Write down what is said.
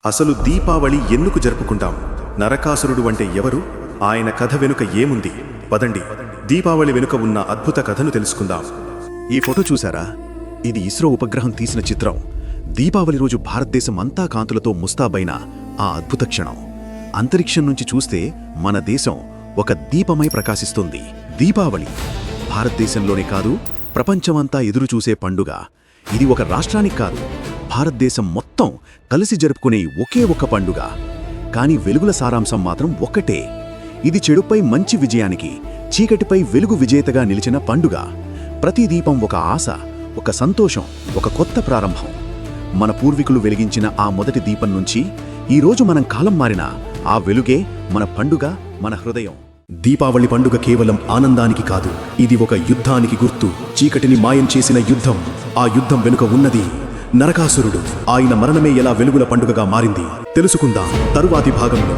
అసలు దీపావళి ఎందుకు జరుపుకుంటాం? నరకాసురుడు అంటే ఎవరు? ఆయన కథ వెనుక ఏముంది? పదండి, దీపావళి వెనుక ఉన్న అద్భుత కథను తెలుసుకుందాం. ఈ ఫోటో చూసారా? ఇది ఇస్రో ఉపగ్రహం తీసిన చిత్రం. దీపావళి రోజు భారతదేశం అంతా కాంతులతో ముస్తాబైన ఆ అద్భుత క్షణం. అంతరిక్షం నుంచి చూస్తే మన దేశం ఒక దీపమై ప్రకాశిస్తుంది. దీపావళి భారతదేశంలోనే కాదు, ప్రపంచమంతా ఎదురుచూసే పండుగ. ఇది ఒక రాష్ట్రానికి కాదు, భారతదేశం మొత్తం కలిసి జరుపుకునే ఒకే ఒక్క పండుగ. కానీ వెలుగుల సారాంశం మాత్రం ఒక్కటే. ఇది చెడుపై మంచి విజయానికి, చీకటిపై వెలుగు విజేతగా నిలిచిన పండుగ. ప్రతి దీపం ఒక ఆశ, ఒక సంతోషం, ఒక కొత్త ప్రారంభం. మన పూర్వీకులు వెలిగించిన ఆ మొదటి దీపం నుంచి ఈరోజు మనం కాలం మారిన ఆ వెలుగే మన పండుగ, మన హృదయం. దీపావళి పండుగ కేవలం ఆనందానికి కాదు, ఇది ఒక యుద్ధానికి గుర్తు. చీకటిని మాయం చేసిన యుద్ధం. ఆ యుద్ధం వెనుక ఉన్నది నరకాసురుడు. ఆయన మరణమే ఎలా వెలుగుల పండుగగా మారింది తెలుసుకుందాం తరువాతి భాగంలో.